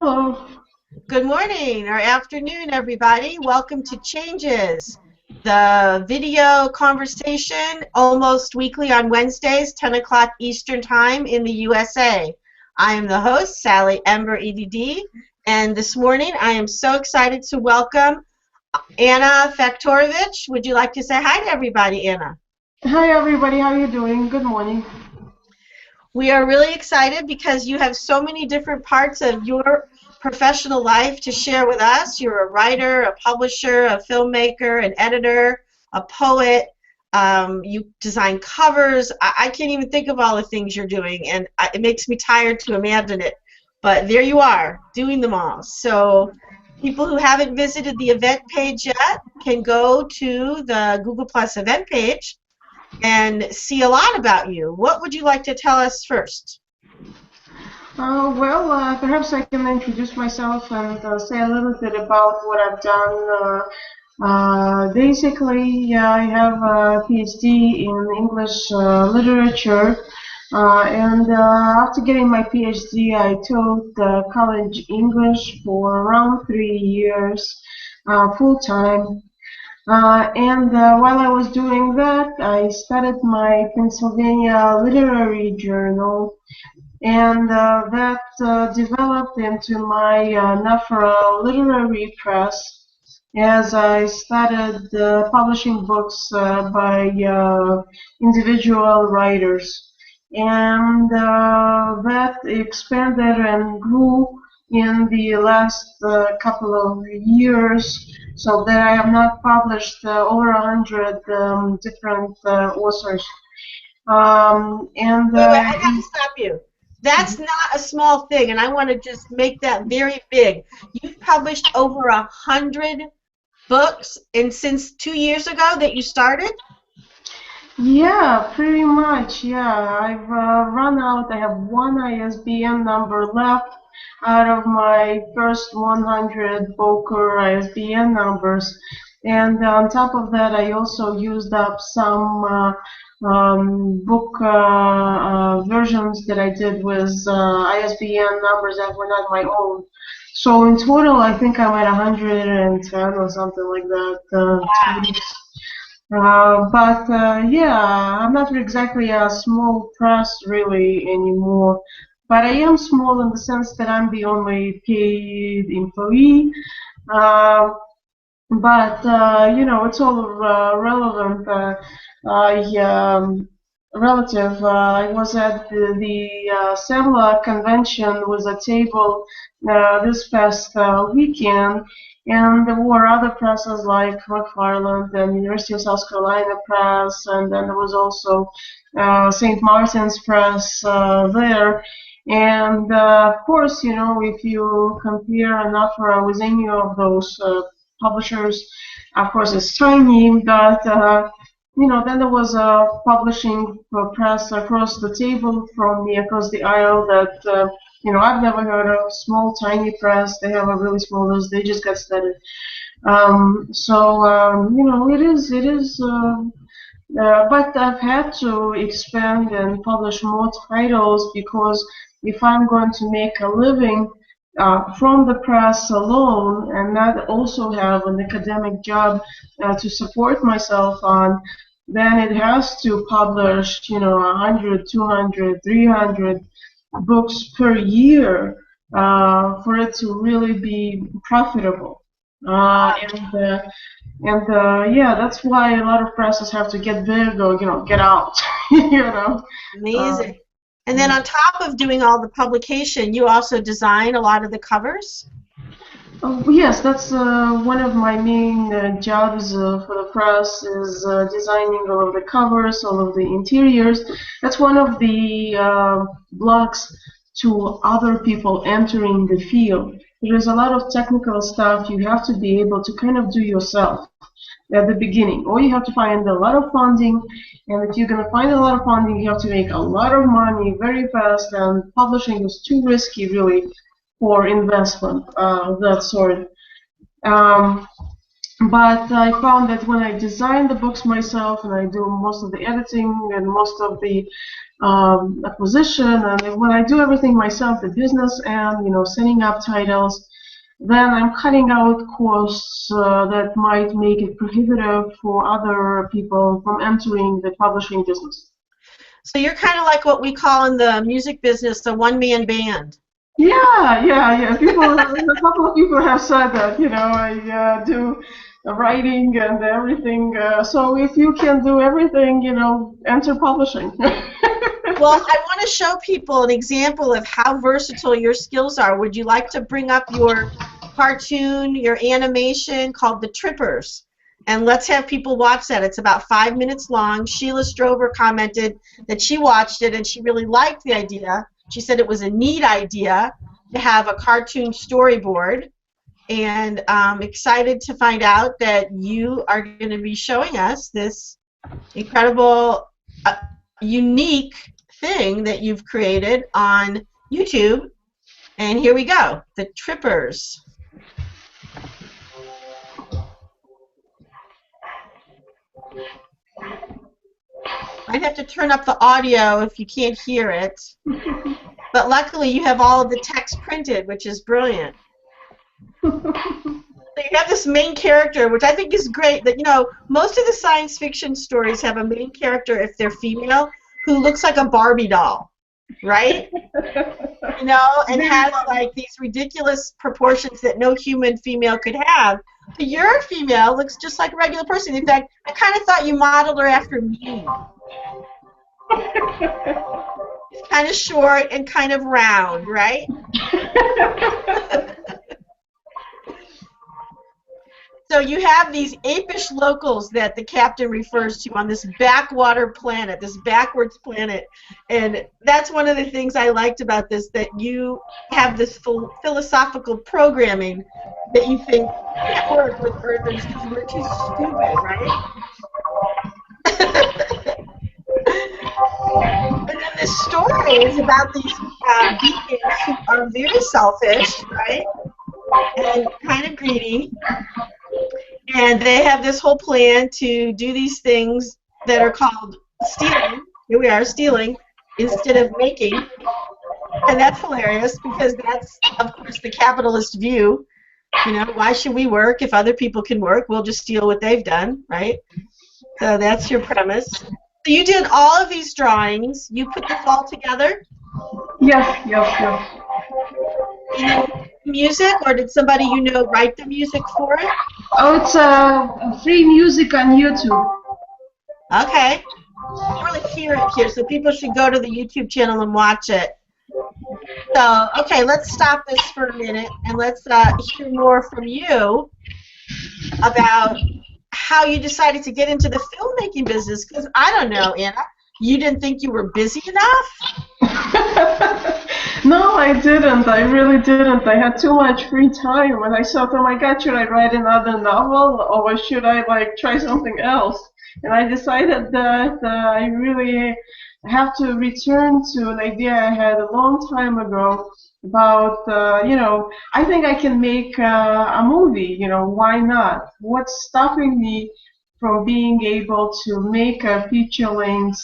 Hello. Good morning or afternoon, everybody. Welcome to Changes, the video conversation almost weekly on Wednesdays, 10 o'clock Eastern Time in the USA. I am the host, Sally Ember, Ed.D., and this morning I am so excited to welcome Anna Faktorovich. Would you like to say hi to everybody, Anna? Hi everybody, how you doing? Good morning. We are really excited because you have so many different parts of your professional life to share with us. You're a writer, a publisher, a filmmaker, an editor, a poet. You design covers. I can't even think of all the things you're doing, and it makes me tired to imagine it. But there you are, doing them all. So people who haven't visited the event page yet can go to the Google Plus event page and see a lot about you. What would you like to tell us first? Perhaps I can introduce myself and say a little bit about what I've done. Basically, I have a Ph.D. in English literature, and after getting my Ph.D., I taught college English for around 3 years, full time. And while I was doing that, I started my Pennsylvania Literary Journal, and that developed into my Nafra Literary Press as I started publishing books by individual writers. And that expanded and grew in the last couple of years, so that I have now published over 100 different authors. And Wait, I got to stop you. That's not a small thing, and I want to just make that very big. You've published over 100 books, and since 2 years ago that you started? Yeah, pretty much. Yeah, I've run out. I have one ISBN number left out of my first 100 Boker ISBN numbers. And on top of that, I also used up some book versions that I did with ISBN numbers that were not my own. So in total, I think I'm at 110 or something like that. Yeah, I'm not exactly a small press really anymore, but I am small in the sense that I'm the only paid employee. Uh, but it's all relevant. Relative. I was at the SEMLA convention with a table this past weekend, and there were other presses like McFarland and University of South Carolina Press, and then there was also St. Martin's Press there. And of course, if you compare an offer with any of those publishers, of course, it's tiny, but then there was a publishing press across the table from me, across the aisle that I've never heard of. Small, tiny press. They have a really small list. They just got started. It is. But I've had to expand and publish more titles because if I'm going to make a living from the press alone and not also have an academic job to support myself on, then it has to publish, 100, 200, 300 books per year for it to really be profitable. And that's why a lot of presses have to get big or get out. you know. Uh, Amazing. And then on top of doing all the publication, you also design a lot of the covers? yes, that's one of my main jobs for the press is designing all of the covers, all of the interiors. That's one of the blocks to other people entering the field. There is a lot of technical stuff you have to be able to kind of do yourself at the beginning, or you have to find a lot of funding, and if you're going to find a lot of funding, you have to make a lot of money very fast, and publishing is too risky really for investment of that sort. Um, but I found that when I design the books myself and I do most of the editing and most of the acquisition, and when I do everything myself, the business and setting up titles, then I'm cutting out costs that might make it prohibitive for other people from entering the publishing business. So you're kind of like what we call in the music business a one-man band. Yeah. A couple of people have said that. I do the writing and everything. So if you can do everything, enter publishing. Well, I want to show people an example of how versatile your skills are. Would you like to bring up your cartoon, your animation called The Trippers? And let's have people watch that. It's about 5 minutes long. Sheila Strover commented that she watched it and she really liked the idea. She said it was a neat idea to have a cartoon storyboard. And I'm excited to find out that you are going to be showing us this incredible, unique thing that you've created on YouTube. And here we go, The Trippers. I'd have to turn up the audio if you can't hear it. But luckily you have all of the text printed, which is brilliant. So you have this main character, which I think is great, that, most of the science fiction stories have a main character, if they're female, who looks like a Barbie doll, right? And has like these ridiculous proportions that no human female could have. But your female looks just like a regular person. In fact, I kind of thought you modeled her after me. It's kind of short and kind of round, right? So you have these apish locals that the captain refers to on this backwater planet, this backwards planet. And that's one of the things I liked about this, that you have this philosophical programming that you think can't work with Earthers because we're too stupid, right? And then the story is about these beings who are very selfish, right? And kind of greedy. And they have this whole plan to do these things that are called stealing. Here we are, stealing instead of making. And that's hilarious because that's, of course, the capitalist view. Why should we work if other people can work? We'll just steal what they've done, right? So that's your premise. So you did all of these drawings. You put this all together? Yes. Music, or did somebody write the music for it? Oh, it's free music on YouTube. Okay. I really hear it here, so people should go to the YouTube channel and watch it. So, okay, let's stop this for a minute and let's hear more from you about how you decided to get into the filmmaking business. Because I don't know, Anna, you didn't think you were busy enough? No, I didn't. I really didn't. I had too much free time, and I thought, oh my God, should I write another novel, or should I try something else? And I decided that I really have to return to an idea I had a long time ago about, I think I can make a movie. Why not? What's stopping me from being able to make a feature-length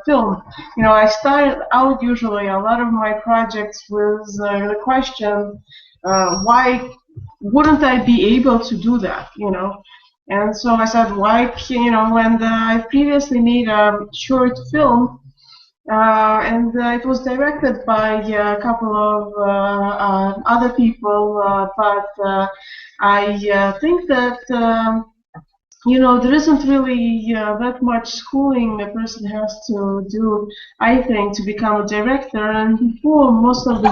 film? I started out usually a lot of my projects with the question, why wouldn't I be able to do that? And so I said, why can't, and I previously made a short film, and it was directed by a couple of other people, but I think that there isn't really that much schooling a person has to do, I think, to become a director. And before most of the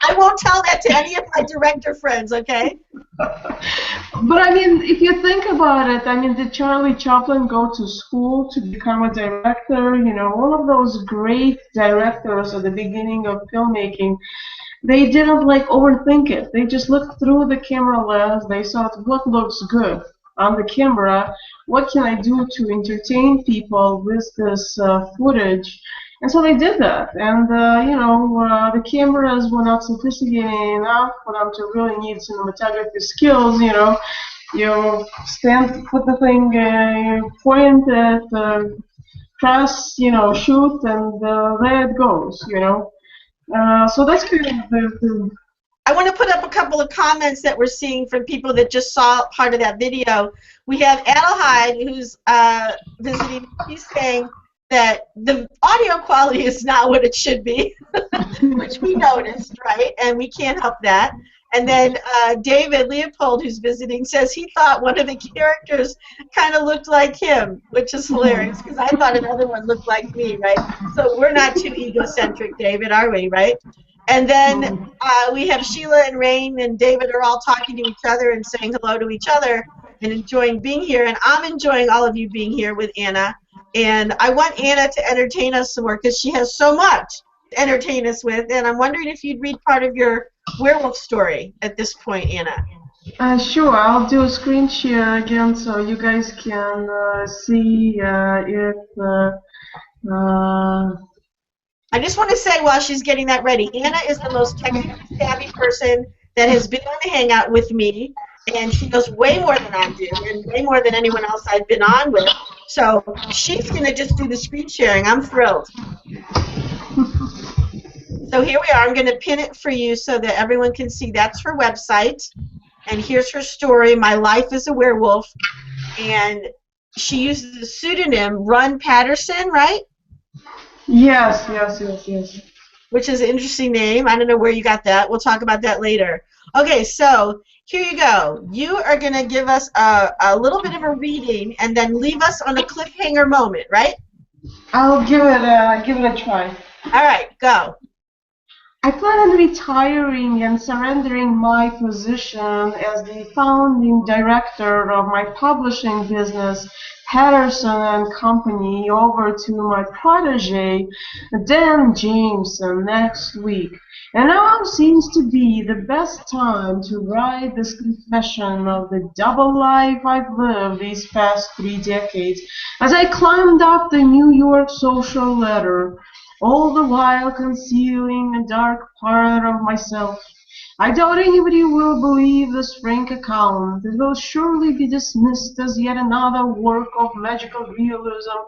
I won't tell that to any of my director friends, okay? But I mean, if you think about it, I mean, did Charlie Chaplin go to school to become a director? All of those great directors at the beginning of filmmaking, they didn't overthink it. They just looked through the camera lens. They thought, what looks good on the camera? What can I do to entertain people with this footage? And so they did that. And, the cameras were not sophisticated enough for them to really need cinematography skills. You put the thing, point it, press, shoot, and there it goes, So that's kind of the I want to put up a couple of comments that we're seeing from people that just saw part of that video. We have Adelheid, who's visiting. She's saying that the audio quality is not what it should be, which we noticed, right? And we can't help that. And then David Leopold, who's visiting, says he thought one of the characters kind of looked like him, which is hilarious because I thought another one looked like me, right? So we're not too egocentric, David, are we, right? And then we have Sheila and Rain and David are all talking to each other and saying hello to each other and enjoying being here. And I'm enjoying all of you being here with Anna. And I want Anna to entertain us some more because she has so much to entertain us with. And I'm wondering if you'd read part of your werewolf story at this point, Anna. Sure, I'll do a screen share again so you guys can see if. I just want to say while she's getting that ready, Anna is the most technically savvy person that has been on the Hangout with me, and she knows way more than I do, and way more than anyone else I've been on with. So she's going to just do the screen sharing. I'm thrilled. So here we are. I'm going to pin it for you so that everyone can see. That's her website, and here's her story, My Life as a Werewolf, and she uses the pseudonym Run Patterson, right? Yes. Which is an interesting name. I don't know where you got that. We'll talk about that later. Okay, so here you go. You are going to give us a little bit of a reading and then leave us on a cliffhanger moment, right? I'll give it a try. All right, go. I plan on retiring and surrendering my position as the founding director of my publishing business, Patterson and Company, over to my protege, Dan Jameson, next week. And now seems to be the best time to write this confession of the double life I've lived these past 3 decades as I climbed up the New York social ladder, all the while concealing a dark part of myself. I doubt anybody will believe this frank account. It will surely be dismissed as yet another work of magical realism,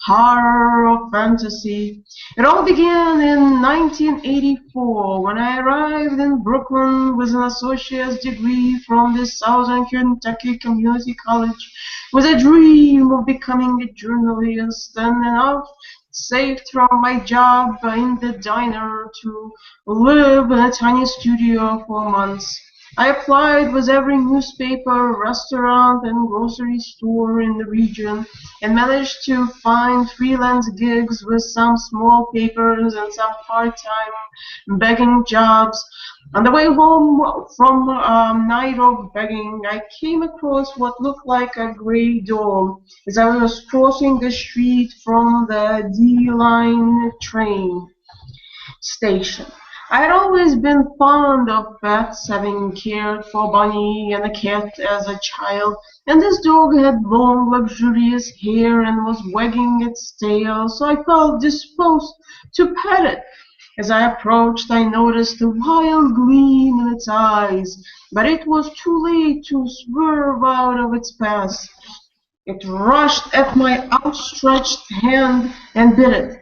horror, or fantasy. It all began in 1984 when I arrived in Brooklyn with an associate's degree from the Southern Kentucky Community College, with a dream of becoming a journalist and enough saved from my job in the diner to live in a tiny studio for months. I applied with every newspaper, restaurant, and grocery store in the region and managed to find freelance gigs with some small papers and some part-time begging jobs. On the way home from a night of begging, I came across what looked like a gray dog as I was crossing the street from the D-Line train station. I had always been fond of pets, having cared for Bunny and a cat as a child, and this dog had long, luxurious hair and was wagging its tail, so I felt disposed to pet it. As I approached, I noticed a wild gleam in its eyes, but it was too late to swerve out of its path. It rushed at my outstretched hand and bit it.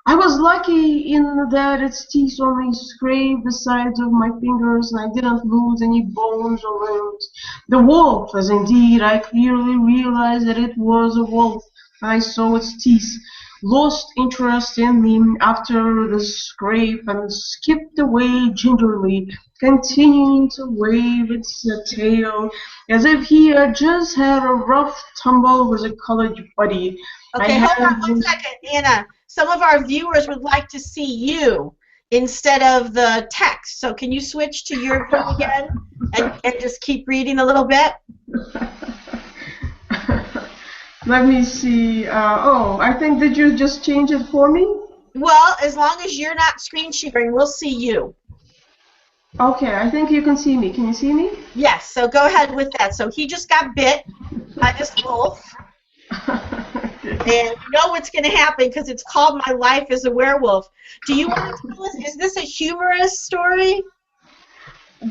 I was lucky in that its teeth only scraped the sides of my fingers and I didn't lose any bones or limbs. The wolf, as indeed I clearly realized that it was a wolf. I saw its teeth, lost interest in me after the scrape, and skipped away gingerly, continuing to wave its tail as if he had just had a rough tumble with a college buddy. Okay, hold on one second, Anna. Some of our viewers would like to see you instead of the text. So can you switch to your view again and just keep reading a little bit? Let me see. I think did you just change it for me? Well, as long as you're not screen sharing, we'll see you. Okay, I think you can see me. Can you see me? Yes, so go ahead with that. So he just got bit by this wolf. And you know what's going to happen because it's called My Life as a Werewolf. Do you want to tell us, is this a humorous story?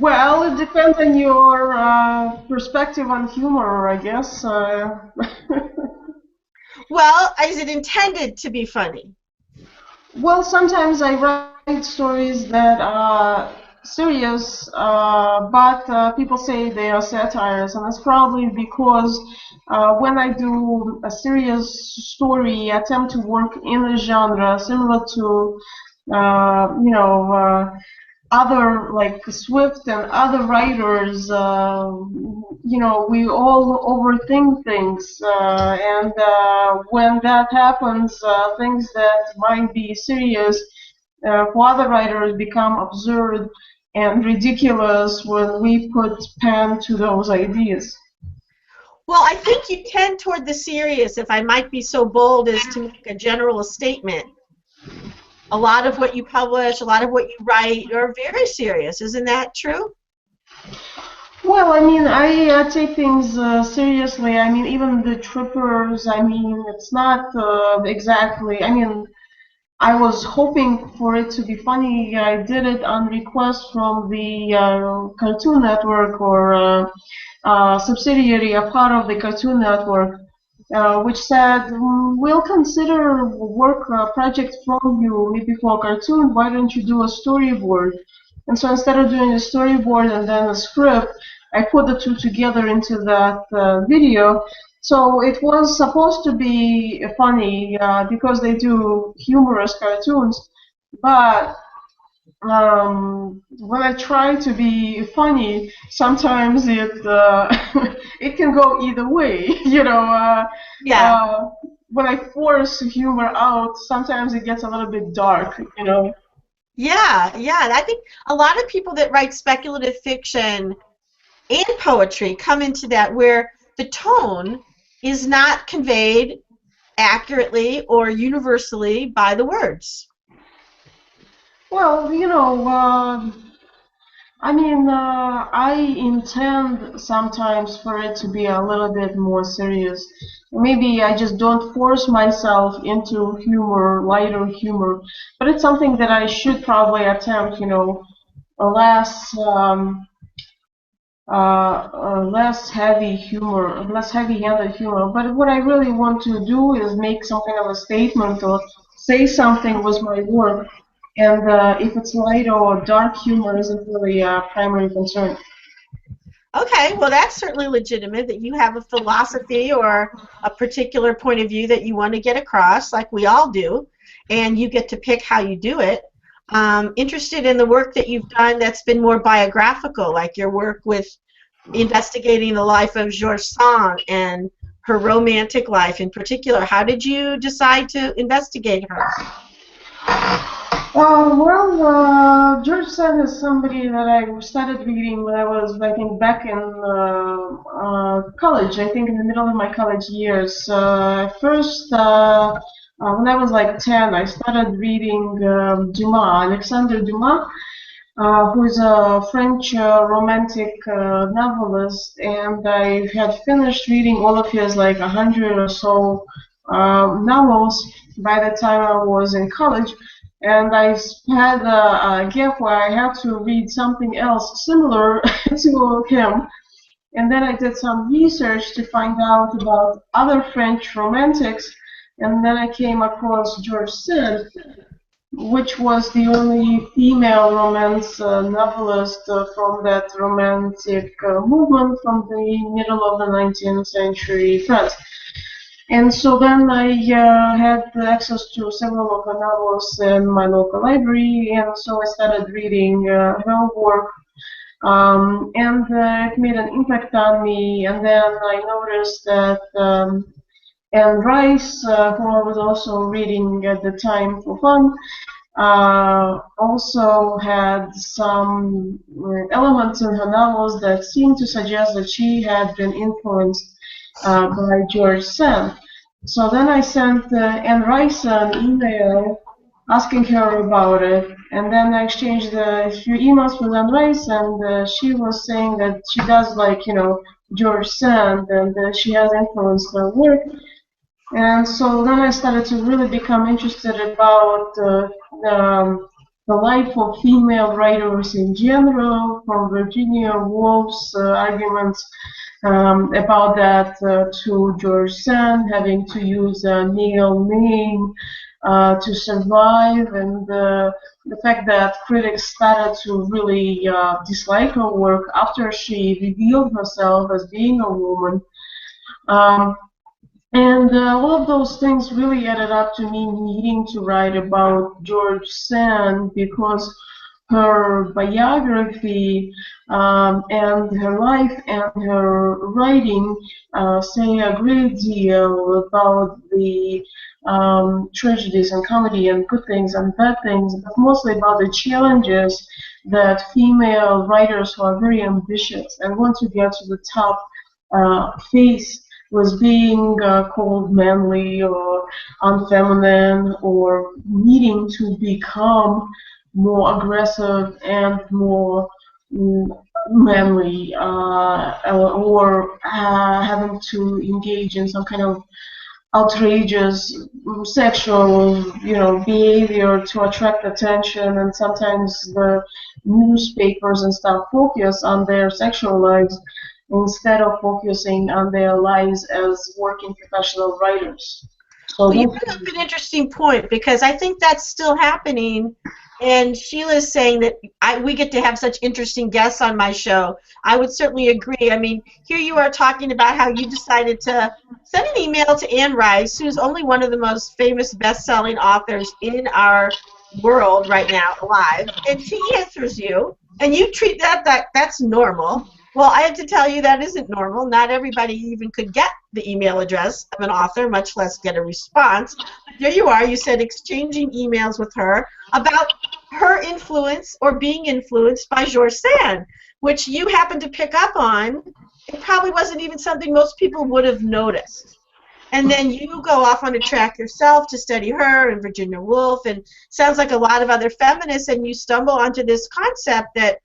Well, it depends on your perspective on humor, I guess. Well, is it intended to be funny? Well, sometimes I write stories that are serious, but people say they are satires, and it's probably because when I do a serious story, I attempt to work in a genre similar to, you know, other like Swift and other writers, we all overthink things, and when that happens, things that might be serious for other writers become absurd and ridiculous when we put pen to those ideas. Well, I think you tend toward the serious, if I might be so bold as to make a general statement. A lot of what you publish, a lot of what you write, are very serious. Isn't that true? Well, I mean, I take things seriously. I mean, even the trippers, I mean, it's not exactly, I mean, I was hoping for it to be funny. I did it on request from the Cartoon Network or subsidiary, a part of the Cartoon Network, which said, we'll consider work project from you, maybe for a cartoon. Why don't you do a storyboard? And so instead of doing a storyboard and then a script, I put the two together into that video. So it was supposed to be funny because they do humorous cartoons, but when I try to be funny, sometimes it it can go either way. Yeah. When I force humor out, sometimes it gets a little bit dark. Yeah, yeah. And I think a lot of people that write speculative fiction and poetry come into that where the tone is not conveyed accurately or universally by the words. Well, I mean, I intend sometimes for it to be a little bit more serious. Maybe I just don't force myself into humor, lighter humor, but it's something that I should probably attempt, a less heavy humor, less heavy-handed humor. But what I really want to do is make some kind of a statement or say something with my work. And if it's light or dark humor isn't really a primary concern. Okay, well, that's certainly legitimate that you have a philosophy or a particular point of view that you want to get across, like we all do, and you get to pick how you do it. Interested in the work that you've done that's been more biographical, like your work with investigating the life of George Sand and her romantic life in particular. How did you decide to investigate her? George Sand is somebody that I started reading when I was, I think, back in college. I think in the middle of my college years. First, when I was like 10, I started reading Dumas, Alexandre Dumas, who is a French romantic novelist, and I had finished reading all of his like 100 or so novels by the time I was in college. And I had a gap where I had to read something else similar to him. And then I did some research to find out about other French romantics. And then I came across George Sand, which was the only female romance novelist from that romantic movement from the middle of the 19th century France. And so then I had access to several of her novels in my local library, and so I started reading her work, and it made an impact on me. And then I noticed that Anne Rice, who I was also reading at the time for fun, also had some elements in her novels that seemed to suggest that she had been influenced by George Sand. So then I sent Anne Rice an email asking her about it, and then I exchanged a few emails with Anne Rice, and she was saying that she does like, George Sand, and she has influenced her work. And so then I started to really become interested about the life of female writers in general, from Virginia Woolf's arguments about that to George Sand having to use a male name to survive, and the fact that critics started to really dislike her work after she revealed herself as being a woman. Um, and all of those things really added up to me needing to write about George Sand because her biography and her life and her writing say a great deal about the tragedies and comedy and good things and bad things, but mostly about the challenges that female writers who are very ambitious and want to get to the top face was being called manly or unfeminine or needing to become more aggressive and more mm, manly or having to engage in some kind of outrageous sexual behavior to attract attention, and sometimes the newspapers and stuff focus on their sexual lives instead of focusing on their lives as working professional writers. So Well, you that's bring up an interesting point because I think that's still happening. And Sheila's saying that we get to have such interesting guests on my show. I would certainly agree. I mean, here you are talking about how you decided to send an email to Anne Rice, who's only one of the most famous best-selling authors in our world right now, alive, and she answers you, and you treat that's normal. Well, I have to tell you that isn't normal. Not everybody even could get the email address of an author, much less get a response. But there you are. You said exchanging emails with her about her influence or being influenced by George Sand, which you happened to pick up on. It probably wasn't even something most people would have noticed. And then you go off on a track yourself to study her and Virginia Woolf, and sounds like a lot of other feminists, and you stumble onto this concept that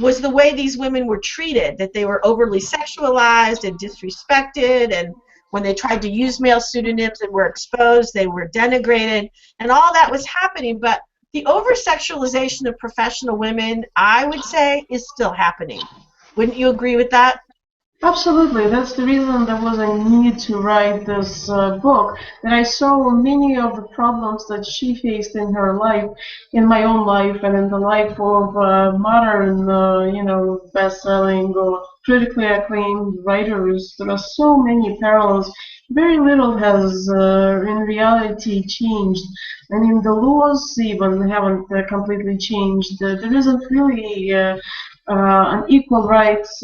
was the way these women were treated, that they were overly sexualized and disrespected, and when they tried to use male pseudonyms and were exposed, they were denigrated, and all that was happening. But the over-sexualization of professional women, I would say, is still happening. Wouldn't you agree with that? absolutely. That's the reason there was a need to write this book. That I saw many of the problems that she faced in her life, in my own life, and in the life of modern, best-selling or critically acclaimed writers. There are so many parallels. Very little has, in reality, changed. I mean, the laws even haven't completely changed. There isn't really an equal rights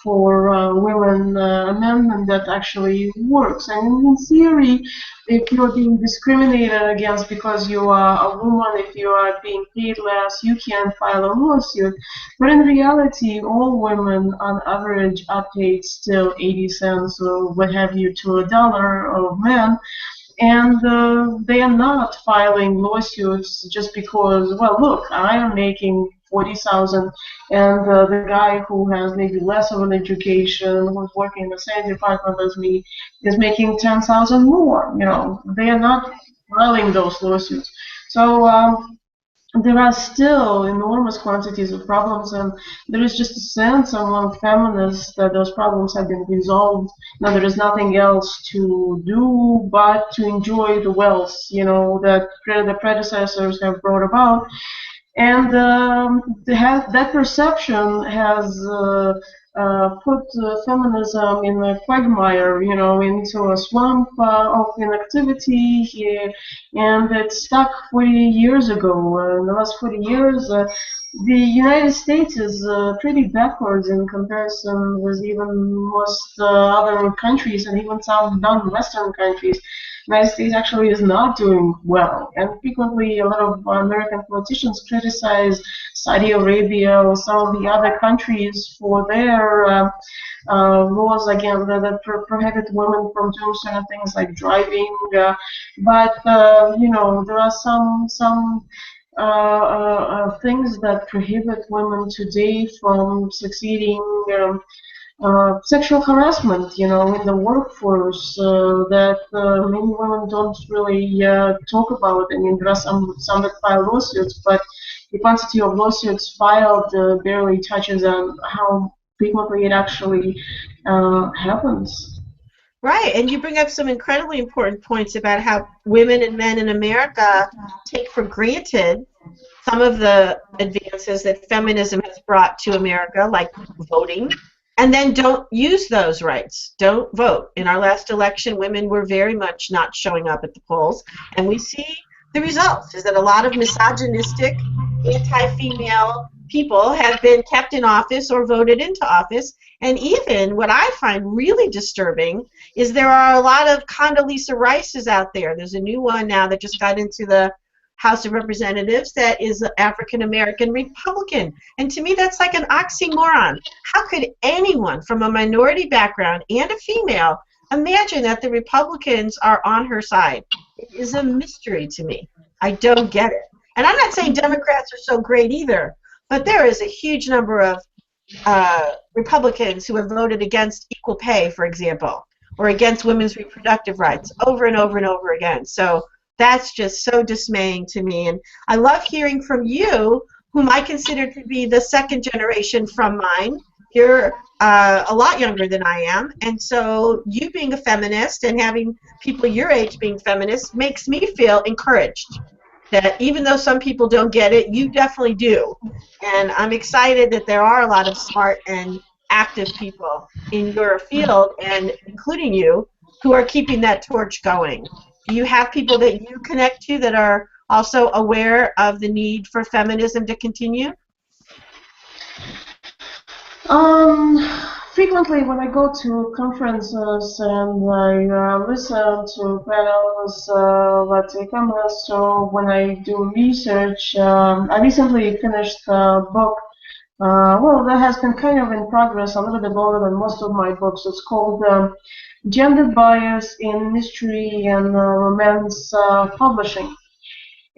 for women amendment that actually works. I mean, in theory, if you're being discriminated against because you are a woman, if you are being paid less, you can file a lawsuit. But in reality, all women on average are paid still 80 cents or what have you to a dollar of men, and they are not filing lawsuits just because, well, look, I am making 40,000, and the guy who has maybe less of an education, who's working in the same department as me, is making 10,000 more. They are not filing those lawsuits. So there are still enormous quantities of problems, and there is just a sense among feminists that those problems have been resolved. Now there is nothing else to do but to enjoy the wealth, that the predecessors have brought about. And that perception has put feminism in a quagmire, into a swamp of inactivity here, and it stuck 40 years ago. In the last 40 years, the United States is pretty backwards in comparison with even most other countries and even some non-Western countries. The United States actually is not doing well, and frequently a lot of American politicians criticize Saudi Arabia or some of the other countries for their laws again that prohibit women from doing certain things like driving. But there are some things that prohibit women today from succeeding sexual harassment, in the workforce that many women don't really talk about. I mean, there are some that file lawsuits, but the quantity of lawsuits filed barely touches on how frequently it actually happens. Right, and you bring up some incredibly important points about how women and men in America take for granted some of the advances that feminism has brought to America, like voting, and then don't use those rights, don't vote. In our last election, women were very much not showing up at the polls, and we see the results is that a lot of misogynistic, anti-female people have been kept in office or voted into office. And even what I find really disturbing is there are a lot of Condoleezza Rices out there. There's a new one now that just got into the House of Representatives that is an African American Republican. And to me, that's like an oxymoron. How could anyone from a minority background and a female imagine that the Republicans are on her side? It is a mystery to me. I don't get it. And I'm not saying Democrats are so great either, but there is a huge number of Republicans who have voted against equal pay, for example, or against women's reproductive rights over and over and over again. So that's just so dismaying to me. And I love hearing from you, whom I consider to be the second generation from mine. You're a lot younger than I am. And so you being a feminist and having people your age being feminists makes me feel encouraged that even though some people don't get it, you definitely do. And I'm excited that there are a lot of smart and active people in your field, and including you, who are keeping that torch going. Do you have people that you connect to that are also aware of the need for feminism to continue? Um, Frequently, when I go to conferences and I listen to panels that take feminists, so when I do research, I recently finished a book. Well, that has been kind of in progress a little bit longer than most of my books. It's called Gender Bias in Mystery and Romance Publishing.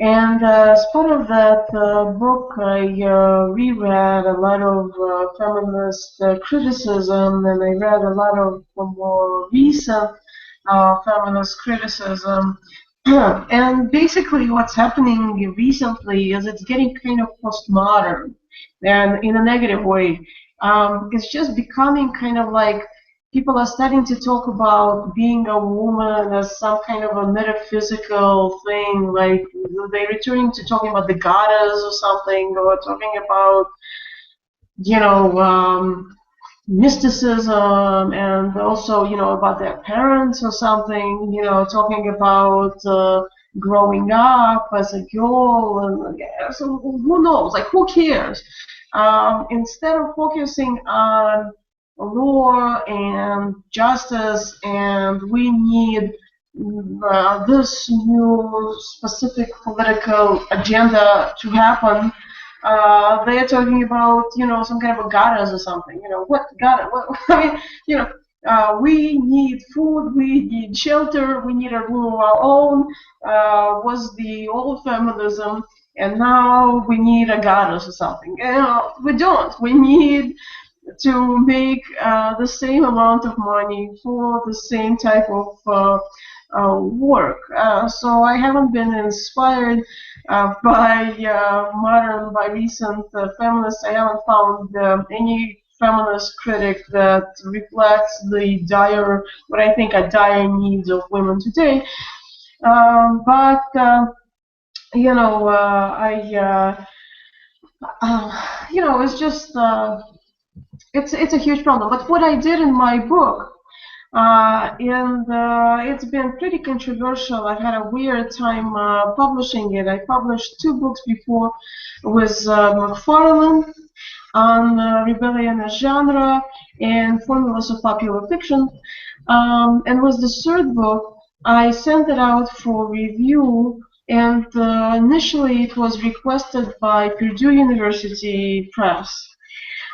And as part of that book, I reread a lot of feminist criticism, and I read a lot of more recent feminist criticism. And basically, what's happening recently is it's getting kind of postmodern, and in a negative way. It's just becoming kind of like people are starting to talk about being a woman as some kind of a metaphysical thing, like they're returning to talking about the goddess or something, or talking about, you know, mysticism, and also, about their parents or something, talking about growing up as a girl, and so who knows, like who cares? Instead of focusing on law and justice, and we need this new specific political agenda to happen. They're talking about, some kind of a goddess or something. What goddess? What, I mean, we need food, we need shelter, we need a room of our own. Was the old feminism, and now we need a goddess or something. We don't. We need to make the same amount of money for the same type of work. So I haven't been inspired by recent feminists. I haven't found any feminist critic that reflects the what I think are dire needs of women today. But it's just it's a huge problem. But what I did in my book, and it's been pretty controversial. I've had a weird time publishing it. I published two books before with McFarlane on rebellion as genre and formulas of popular fiction. And with the third book, I sent it out for review, and initially it was requested by Purdue University Press.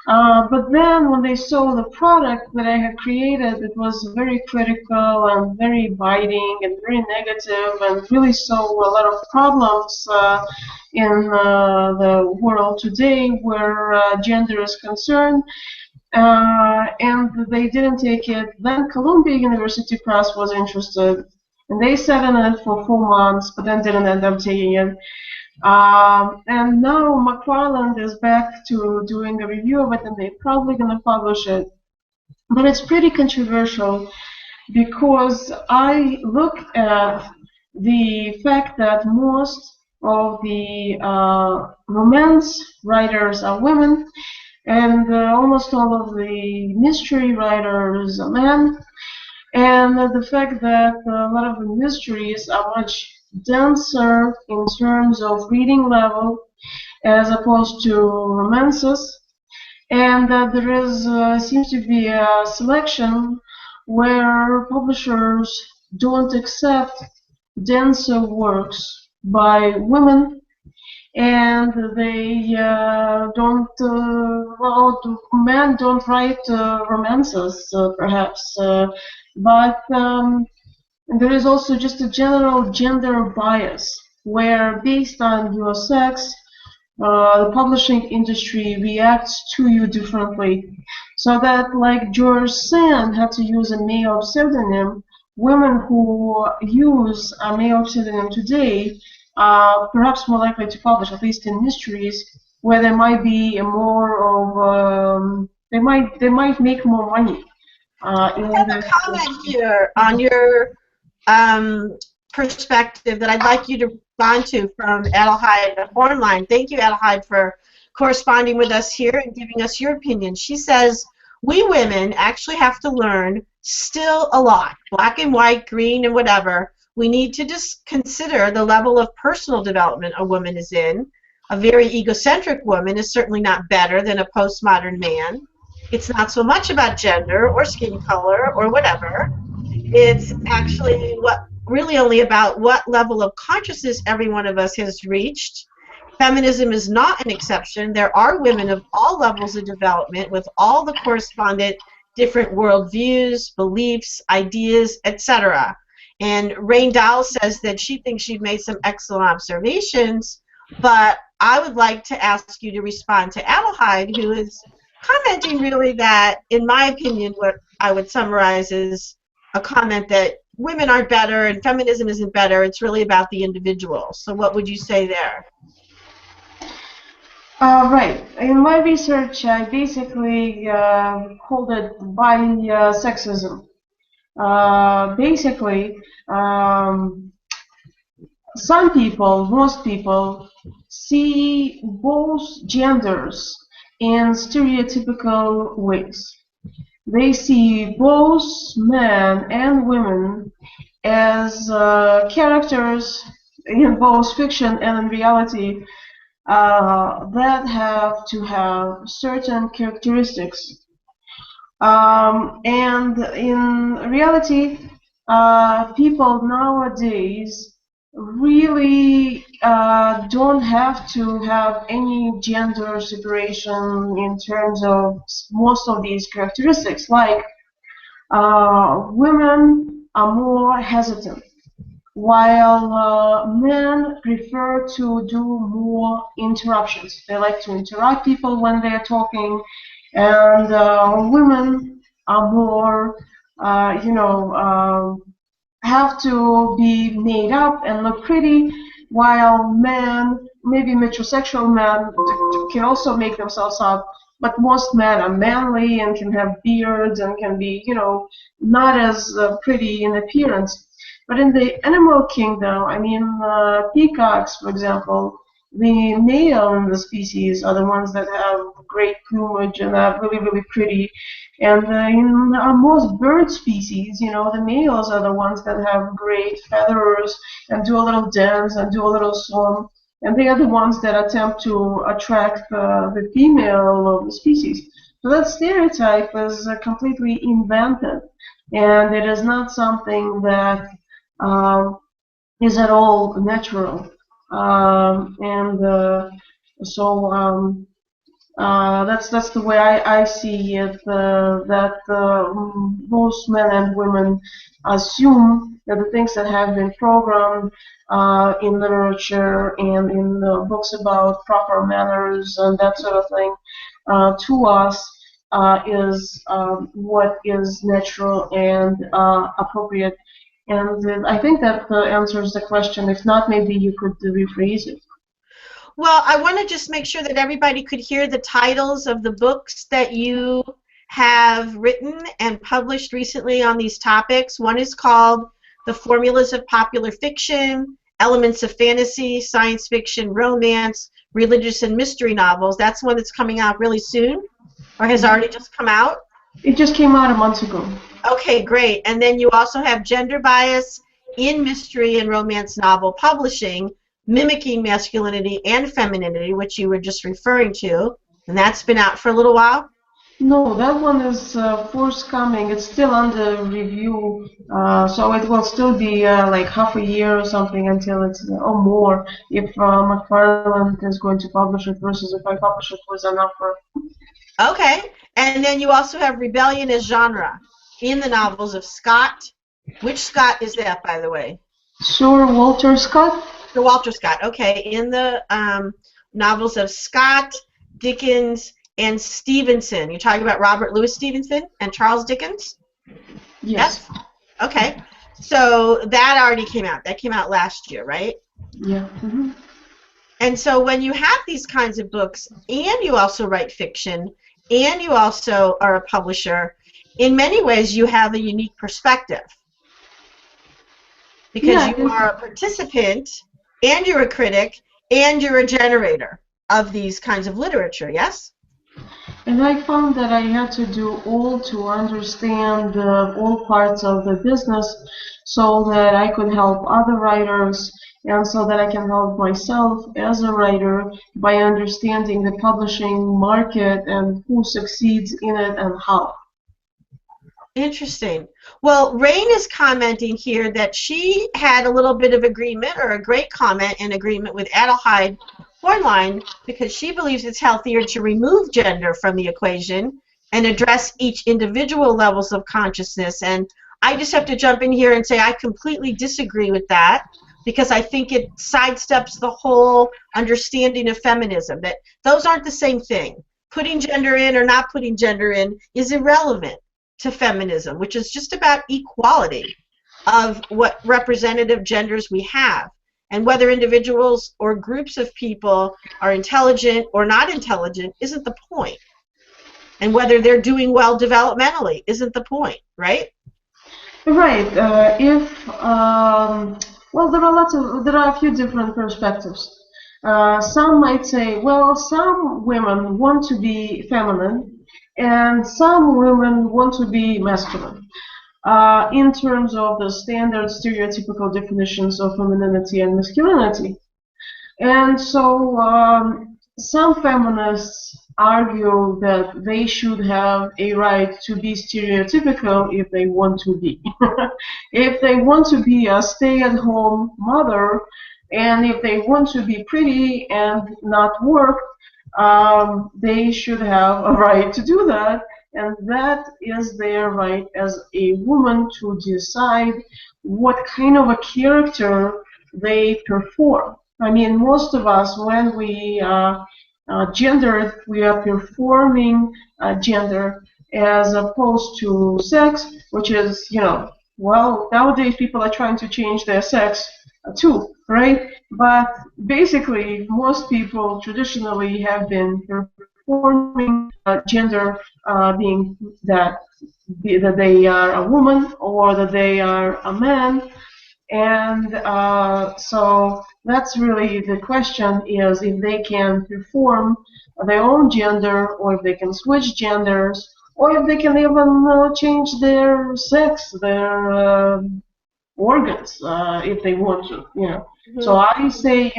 But then when they saw the product that I had created, it was very critical and very biting and very negative, and really saw a lot of problems in the world today where gender is concerned. and they didn't take it. Then Columbia University Press was interested, and they sat in it for 4 months, but then didn't end up taking it. And now McFarland is back to doing a review of it, and they're probably going to publish it. But it's pretty controversial because I look at the fact that most of the romance writers are women, and almost all of the mystery writers are men, and the fact that a lot of the mysteries are much denser in terms of reading level as opposed to romances, and that there is seems to be a selection where publishers don't accept denser works by women, and they don't well, men don't write romances perhaps, but there is also just a general gender bias where based on your sex the publishing industry reacts to you differently. So that, like George Sand had to use a male pseudonym, women who use a male pseudonym today are perhaps more likely to publish, at least in mysteries, where there might be a more of they might make more money. I In have a that, comment here on your um, perspective that I'd like you to respond to from Adelheid Hornline. Thank you, Adelheid, for corresponding with us here and giving us your opinion. She says, we women actually have to learn still a lot, black and white, green, and whatever. We need to just consider the level of personal development a woman is in. A very egocentric woman is certainly not better than a postmodern man. It's not so much about gender or skin color or whatever. It's actually really only about what level of consciousness every one of us has reached. Feminism is not an exception. There are women of all levels of development with all the correspondent different worldviews, beliefs, ideas, etc. And Rain Dow says that she thinks she've made some excellent observations, but I would like to ask you to respond to Adelheid, who is commenting really that, in my opinion, what I would summarize is a comment that women aren't better and feminism isn't better. It's really about the individual. So what would you say there? right. In my research, I basically called it bi-sexism. Basically, some people, most people, see both genders in stereotypical ways. They see both men and women as characters in both fiction and in reality that have to have certain characteristics. And in reality, people nowadays really don't have to have any gender separation in terms of most of these characteristics. Like women are more hesitant, while men prefer to do more interruptions. They like to interrupt people when they're talking, and women are more, you know, have to be made up and look pretty, while men, maybe metrosexual men, can also make themselves up. But most men are manly and can have beards and can be, not as pretty in appearance. But in the animal kingdom, I mean, peacocks, for example, the male in the species are the ones that have great plumage and are really, really pretty. And in most bird species, the males are the ones that have great feathers and do a little dance and do a little song. And they are the ones that attempt to attract the female of the species. So that stereotype is completely invented. And it is not something that is at all natural. And so that's the way I see it. That most men and women assume that the things that have been programmed in literature and in books about proper manners and that sort of thing to us is what is natural and appropriate. And I think that answers the question. If not, maybe you could rephrase it. Well, I want to just make sure that everybody could hear the titles of the books that you have written and published recently on these topics. One is called The Formulas of Popular Fiction, Elements of Fantasy, Science Fiction, Romance, Religious and Mystery Novels. That's one that's coming out really soon, or has already just come out. It just came out a month ago. Okay, great. And then you also have Gender Bias in Mystery and Romance Novel Publishing, Mimicking Masculinity and Femininity, which you were just referring to, and that's been out for a little while. No, that one is forthcoming. It's still under review, so it will still be like half a year or something until it's, or more, if McFarland is going to publish it versus if I publish it with an offer. Okay, and then you also have Rebellion as Genre in the novels of Scott. Which Scott is that, by the way? Sir Walter Scott? Sir Walter Scott, okay, in the novels of Scott, Dickens, and Stevenson. You're talking about Robert Louis Stevenson and Charles Dickens? Yes. Okay, so that already came out. That came out last year, right? Yeah. Mm-hmm. And so when you have these kinds of books, and you also write fiction, and you also are a publisher, in many ways you have a unique perspective. Because you are a participant, and you're a critic, and you're a generator of these kinds of literature, yes? And I found that I had to do all to understand all parts of the business so that I could help other writers and so that I can help myself as a writer by understanding the publishing market and who succeeds in it and how. Interesting. Well, Rain is commenting here that she had a little bit of agreement, or a great comment in agreement with Adelheid Hornline, because she believes it's healthier to remove gender from the equation and address each individual levels of consciousness. And I just have to jump in here and say I completely disagree with that, because I think it sidesteps the whole understanding of feminism, that those aren't the same thing. Putting gender in or not putting gender in is irrelevant to feminism, which is just about equality of what representative genders we have. And whether individuals or groups of people are intelligent or not intelligent isn't the point. And whether they're doing well developmentally isn't the point, right? Right. Well, there are a few different perspectives. Some might say, well, some women want to be feminine, and some women want to be masculine. In terms of the standard stereotypical definitions of femininity and masculinity. And so some feminists argue that they should have a right to be stereotypical if they want to be. If they want to be a stay-at-home mother, and if they want to be pretty and not work, they should have a right to do that. And that is their right as a woman to decide what kind of a character they perform. I mean, most of us, when we gender, we are performing gender as opposed to sex, which is, well, nowadays people are trying to change their sex too, right? But basically, most people traditionally have been performing gender, being that they are a woman or that they are a man. And so that's really the question, is if they can perform their own gender, or if they can switch genders, or if they can even change their sex, their organs, if they want to, Mm-hmm. So I say,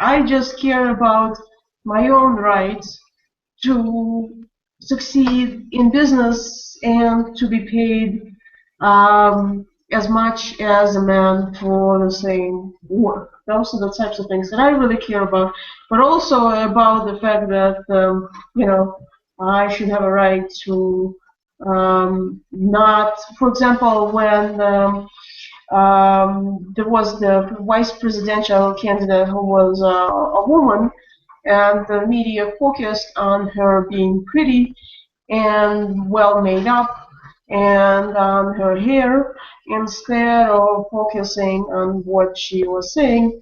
I just care about my own rights to succeed in business and to be paid as much as a man for the same work. Those are the types of things that I really care about, but also about the fact that, I should have a right to not, for example, when there was the vice presidential candidate who was a woman, and the media focused on her being pretty, and well made up and on her hair instead of focusing on what she was saying,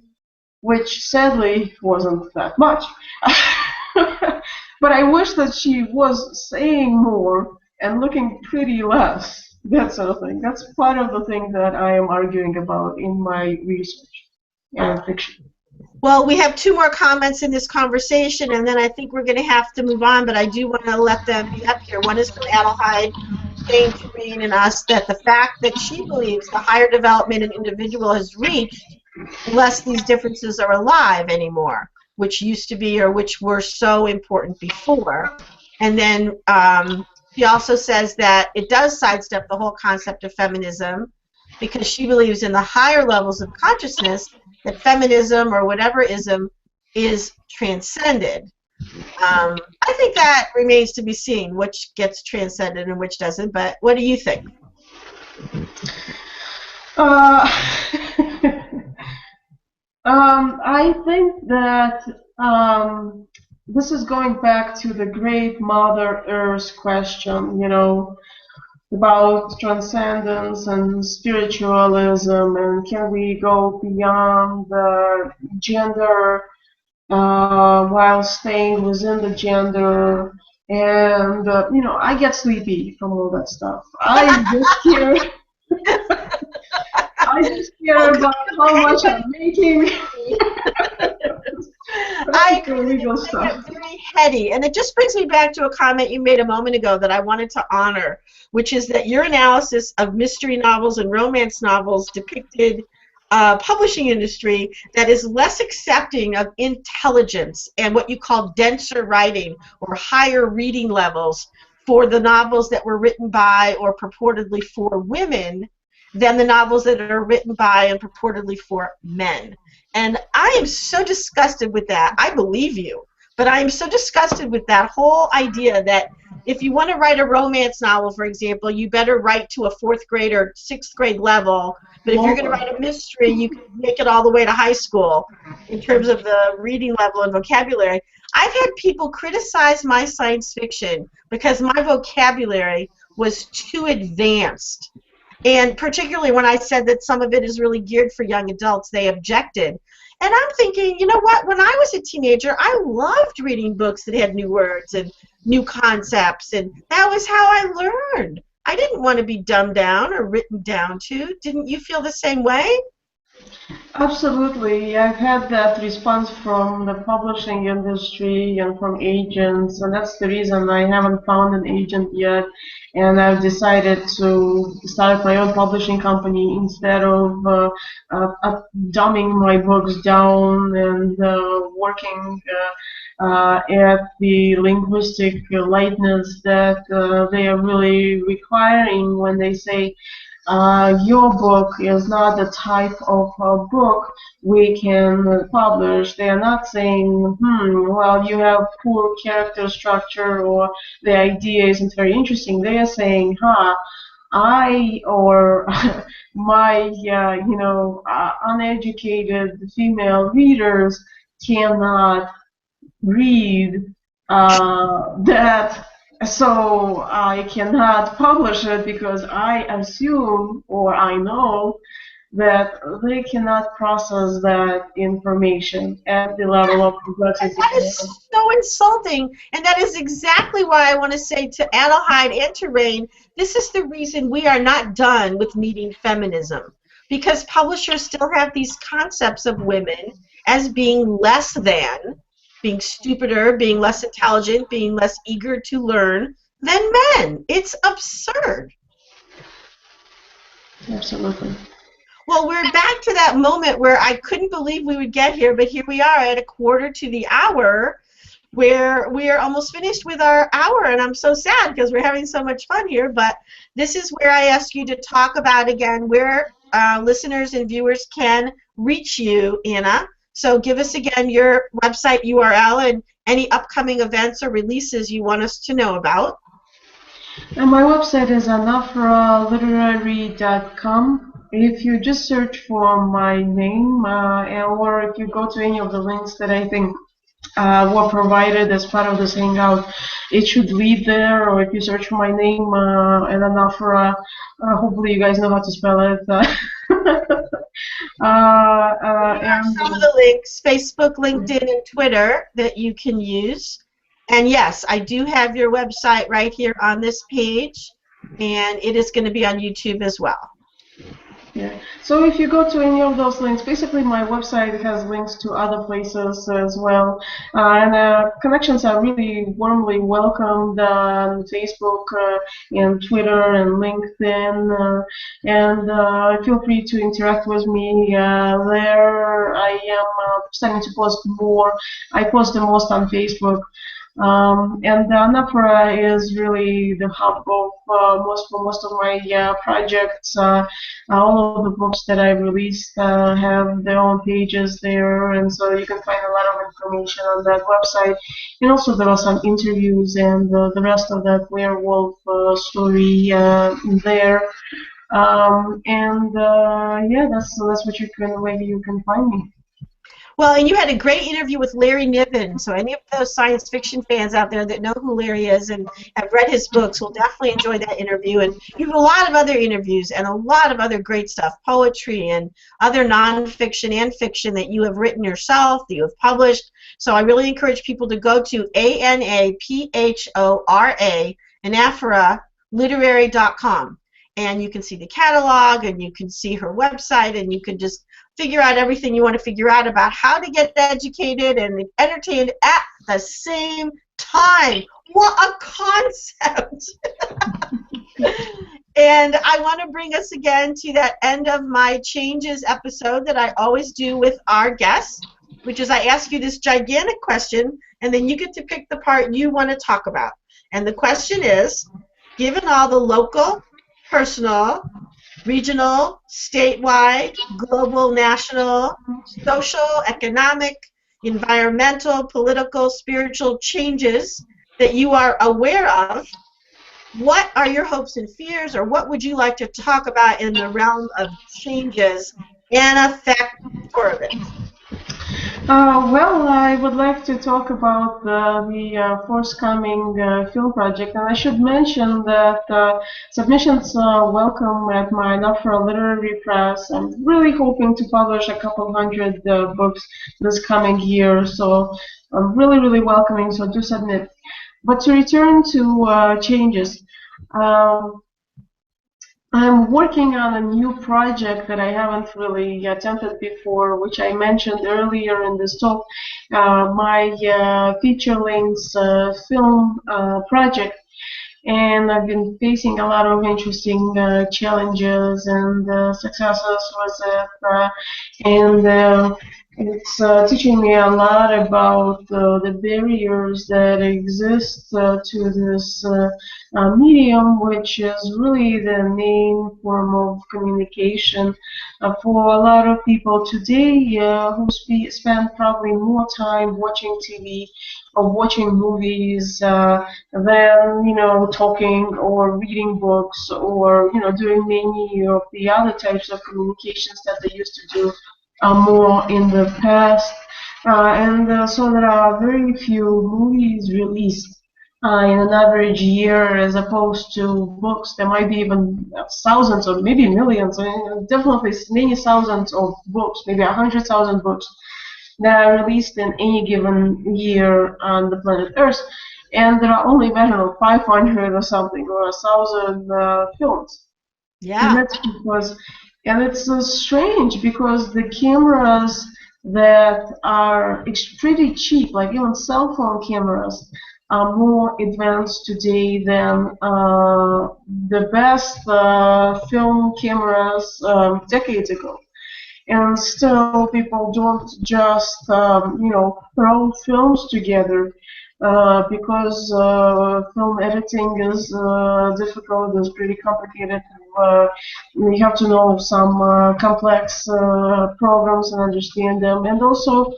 which sadly wasn't that much. But I wish that she was saying more and looking pretty less, that sort of thing. That's part of the thing that I am arguing about in my research and fiction. Well, we have two more comments in this conversation, and then I think we're going to have to move on, but I do want to let them be up here. One is from Adelheid, saying to Rain and us that the fact that she believes the higher development an individual has reached, the less these differences are alive anymore, which used to be or which were so important before. And then she also says that it does sidestep the whole concept of feminism because she believes in the higher levels of consciousness that feminism or whatever ism is transcended. I think that remains to be seen, which gets transcended and which doesn't, but what do you think? I think that this is going back to the great Mother Earth question, about transcendence and spiritualism, and can we go beyond the gender while staying within the gender? And I get sleepy from all that stuff. I just care. I just care about how much I'm making. I get very heady, and it just brings me back to a comment you made a moment ago that I wanted to honor, which is that your analysis of mystery novels and romance novels depicted a publishing industry that is less accepting of intelligence and what you call denser writing or higher reading levels for the novels that were written by or purportedly for women than the novels that are written by and purportedly for men. And I am so disgusted with that. I believe you, but I am so disgusted with that whole idea that if you want to write a romance novel, for example, you better write to a 4th grade or 6th grade level. But if you're going to write a mystery, you can make it all the way to high school in terms of the reading level and vocabulary. I've had people criticize my science fiction because my vocabulary was too advanced. And particularly when I said that some of it is really geared for young adults, they objected. And I'm thinking, you know what? When I was a teenager, I loved reading books that had new words and new concepts, and that was how I learned. I didn't want to be dumbed down or written down to. Didn't you feel the same way? Absolutely. I've had that response from the publishing industry and from agents, and that's the reason I haven't found an agent yet. And I've decided to start my own publishing company instead of dumbing my books down and working at the linguistic lightness that they are really requiring when they say your book is not the type of book we can publish. They are not saying, well, you have poor character structure or the idea isn't very interesting. They are saying, I or my, uneducated female readers cannot read that, so I cannot publish it because I assume or I know that they cannot process that information at the level of complexity. That is so insulting, and that is exactly why I want to say to Adelheid and to Rain, this is the reason we are not done with needing feminism, because publishers still have these concepts of women as being less than, being stupider, being less intelligent, being less eager to learn than men. It's absurd. Absolutely. Well, we're back to that moment where I couldn't believe we would get here, but here we are at a quarter to the hour where we are almost finished with our hour, and I'm so sad because we're having so much fun here, but this is where I ask you to talk about, again, where listeners and viewers can reach you, Anna. So give us, again, your website URL and any upcoming events or releases you want us to know about. And my website is anafraliterary.com. If you just search for my name, or if you go to any of the links that I think were provided as part of this hangout. It should lead there, or if you search for my name, and Anafra, hopefully you guys know how to spell it. Here are And some of the links: Facebook, LinkedIn, and Twitter that you can use. And yes, I do have your website right here on this page, and it is going to be on YouTube as well. yeah. So if you go to any of those links, basically my website has links to other places as well. And connections are really warmly welcomed on Facebook and Twitter and LinkedIn. And feel free to interact with me there. I am starting to post more. I post the most on Facebook. And Napra is really the hub of most of my projects. All of the books that I released have their own pages there, and so you can find a lot of information on that website. And also there are some interviews and the rest of that werewolf story there. Yeah, that's what you can where you can find me. Well, and you had a great interview with Larry Niven, so any of those science fiction fans out there that know who Larry is and have read his books will definitely enjoy that interview. And you have a lot of other interviews and a lot of other great stuff, poetry and other nonfiction and fiction that you have written yourself, that you have published. So I really encourage people to go to ANAPHORA, Anaphora literary.com. And you can see the catalog, and you can see her website, and you can just figure out everything you want to figure out about how to get educated and entertained at the same time. What a concept! And I want to bring us again to that end of my changes episode that I always do with our guests, which is I ask you this gigantic question, and then you get to pick the part you want to talk about. And the question is, given all the local, personal, regional, statewide, global, national, social, economic, environmental, political, spiritual changes that you are aware of, what are your hopes and fears, or what would you like to talk about in the realm of changes and Faktorovich? Well, I would like to talk about the forthcoming film project, and I should mention that submissions are welcome at my Nafra Literary Press. I'm really hoping to publish a couple hundred books this coming year, so I'm really welcoming, so do submit. But to return to changes, I'm working on a new project that I haven't really attempted before, which I mentioned earlier in this talk. My feature-length film project, and I've been facing a lot of interesting challenges and successes with it, and it's teaching me a lot about the barriers that exist to this medium, which is really the main form of communication for a lot of people today who spend probably more time watching TV or watching movies than talking or reading books or doing many of the other types of communications that they used to do more in the past. And so there are very few movies released in an average year as opposed to books. There might be even thousands or maybe millions, definitely many thousands of books, maybe 100,000 books that are released in any given year on the planet Earth. And there are only, I don't know, 500 or something, or 1,000 films. Yeah. And that's because, and it's strange because the cameras that are pretty cheap, like even cell phone cameras, are more advanced today than the best film cameras decades ago. And still, people don't just throw films together because film editing is difficult, is pretty complicated. You have to know some complex programs and understand them. And also,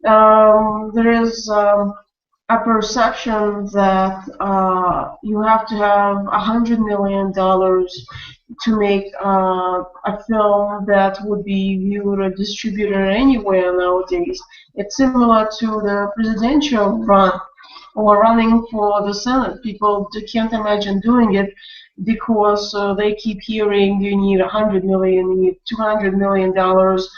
there is a perception that you have to have $100 million to make a film that would be viewed or distributed anywhere nowadays. It's similar to the presidential run or running for the Senate. People can't imagine doing it because they keep hearing you need 100 million, you need 200 million dollars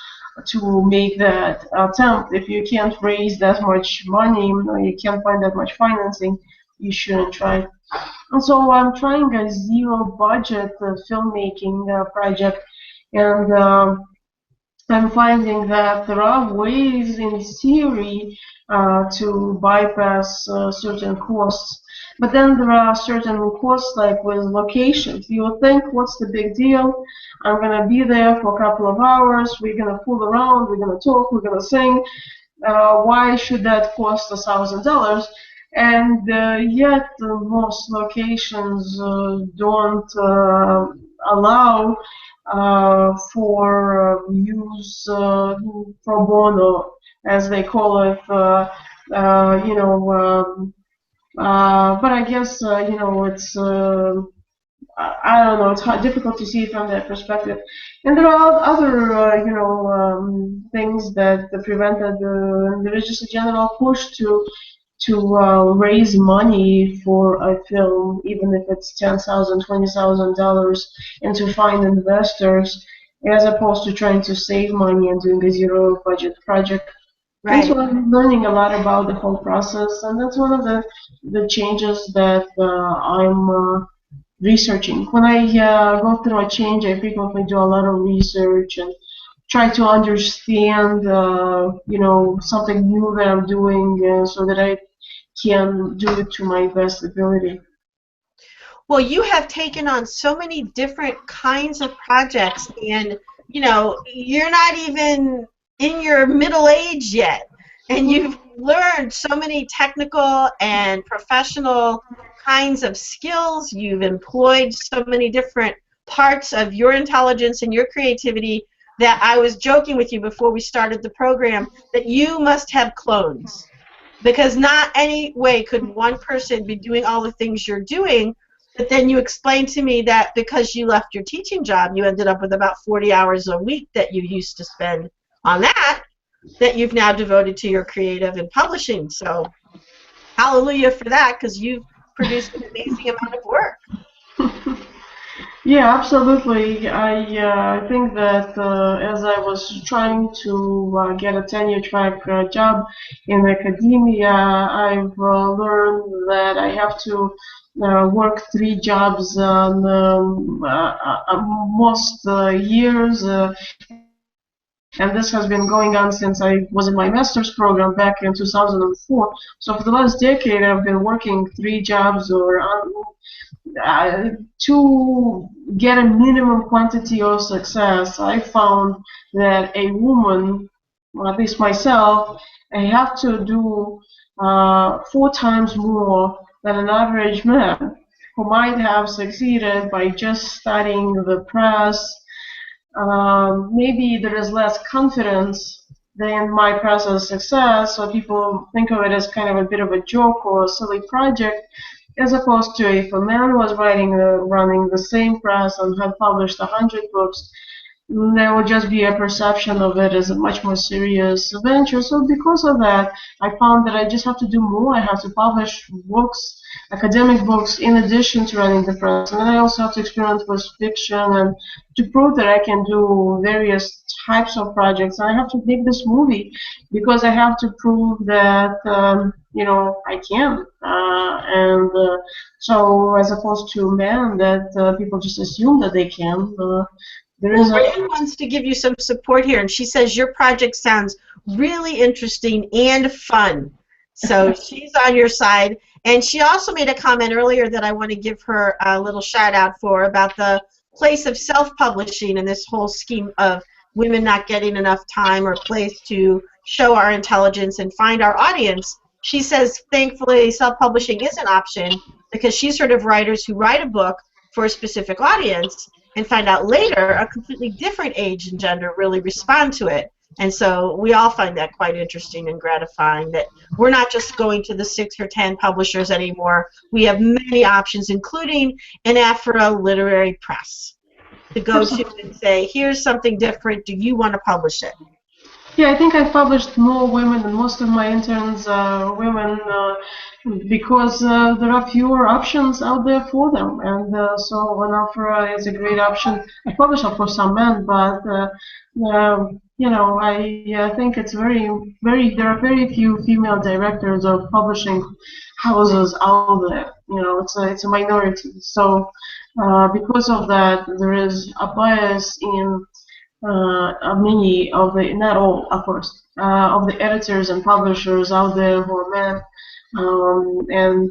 to make that attempt. If you can't raise that much money, or you can't find that much financing, you shouldn't try. And so I'm trying a zero budget filmmaking project, and I'm finding that there are ways in theory to bypass certain costs. But then there are certain costs, like with locations. You would think, what's the big deal? I'm going to be there for a couple of hours. We're going to fool around. We're going to talk. We're going to sing. Why should that cost $1,000? And yet most locations don't allow for use pro bono, as they call it. You know, but I guess you know it's. I don't know. It's difficult to see it from that perspective, and there are other, you know, things that prevented there is just a general push to raise money for a film, even if it's $10,000, $20,000, and to find investors, as opposed to trying to save money and doing a zero budget project. And Right. so I'm learning a lot about the whole process, and that's one of the changes that I'm researching. When I go through a change, I frequently do a lot of research and try to understand, you know, something new that I'm doing, so that I can do it to my best ability. Well, you have taken on so many different kinds of projects, and you know, you're not even in your middle age yet, and you've learned so many technical and professional kinds of skills. You've employed so many different parts of your intelligence and your creativity that I was joking with you before we started the program that you must have clones, because not any way could one person be doing all the things you're doing. But then you explained to me that because you left your teaching job, you ended up with about 40 hours a week that you used to spend on that, that you've now devoted to your creative and publishing. So hallelujah for that, because you've produced an amazing amount of work. Yeah, absolutely. I think that as I was trying to get a tenure track job in academia, I've learned that I have to work three jobs on most years, and this has been going on since I was in my master's program back in 2004. So for the last decade, I've been working three jobs or to get a minimum quantity of success. I found that a woman, or at least myself, I have to do 4 times more than an average man who might have succeeded by just studying the press. Maybe there is less confidence than my process success, so people think of it as kind of a bit of a joke or a silly project, as opposed to if a man was running the same press and had published 100 books, there would just be a perception of it as a much more serious venture. So because of that, I found that I just have to do more. I have to publish books, academic books, in addition to running the press. And then I also have to experiment with fiction and to prove that I can do various types of projects. And I have to make this movie because I have to prove that, you know, I can. So as opposed to men that people just assume that they can. There Well, is a Ray wants to give you some support here, and she says your project sounds really interesting and fun. So she's on your side. And she also made a comment earlier that I want to give her a little shout out for, about the place of self-publishing and this whole scheme of women not getting enough time or place to show our intelligence and find our audience. She says, thankfully, self-publishing is an option because she's heard of writers who write a book for a specific audience and find out later a completely different age and gender really respond to it. And so we all find that quite interesting and gratifying, that we're not just going to the 6 or 10 publishers anymore. We have many options, including an Afro literary press. to go to and say, here's something different, do you want to publish it? Yeah, I think I published more women, and most of my interns are women because there are fewer options out there for them, and so an offer is a great option. I publish, of course, some men, but I think it's there are very few female directors of publishing houses out there. It's a minority. So because of that, there is a bias in many of the, not all, of course, of the editors and publishers out there who are men, and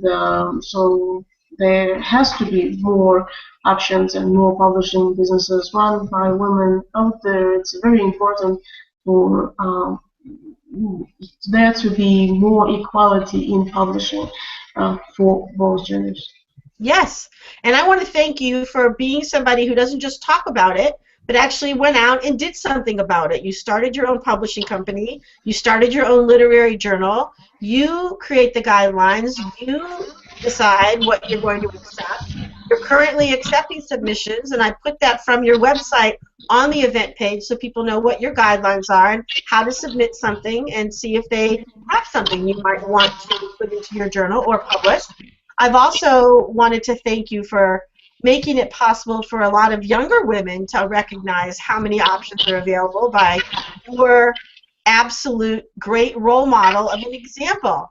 so there has to be more options and more publishing businesses run by women out there. It's very important for there to be more equality in publishing for both genders. Yes, and I want to thank you for being somebody who doesn't just talk about it, but actually went out and did something about it. You started your own publishing company. You started your own literary journal. You create the guidelines. You decide what you're going to accept. You're currently accepting submissions, and I put that from your website on the event page so people know what your guidelines are and how to submit something and see if they have something you might want to put into your journal or publish. I've also wanted to thank you for making it possible for a lot of younger women to recognize how many options are available by your absolute great role model of an example.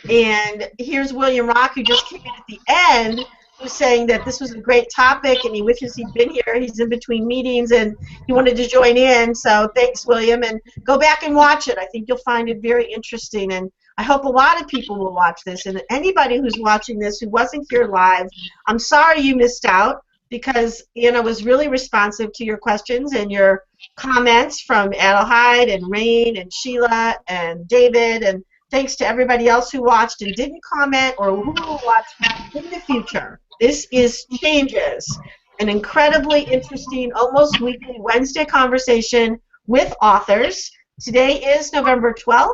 And here's William Rock, who just came in at the end, who's saying that this was a great topic, and he wishes he'd been here. He's in between meetings, and he wanted to join in. So thanks, William, and go back and watch it. I think you'll find it very interesting, and I hope a lot of people will watch this. And anybody who's watching this who wasn't here live, I'm sorry you missed out, because Anna was really responsive to your questions and your comments from Adelheid and Rain and Sheila and David, and thanks to everybody else who watched and didn't comment or who will watch in the future. This is Changes, an incredibly interesting, almost weekly Wednesday conversation with authors. Today is November 12th,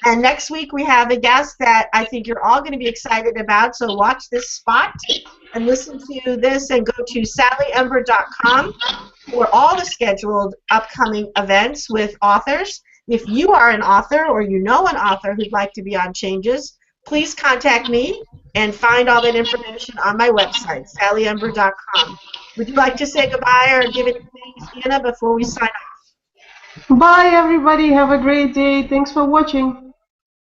and next week we have a guest that I think you're all going to be excited about, so watch this spot and listen to this and go to sallyember.com for all the scheduled upcoming events with authors. If you are an author or you know an author who'd like to be on Changes, please contact me and find all that information on my website, sallyember.com. Would you like to say goodbye or give any thanks, Anna, before we sign off? Bye, everybody. Have a great day. Thanks for watching.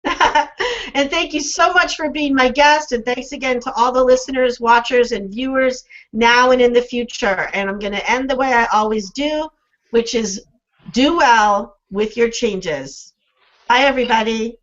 And thank you so much for being my guest, and thanks again to all the listeners, watchers, and viewers now and in the future. And I'm going to end the way I always do, which is do well with your changes. Bye, everybody.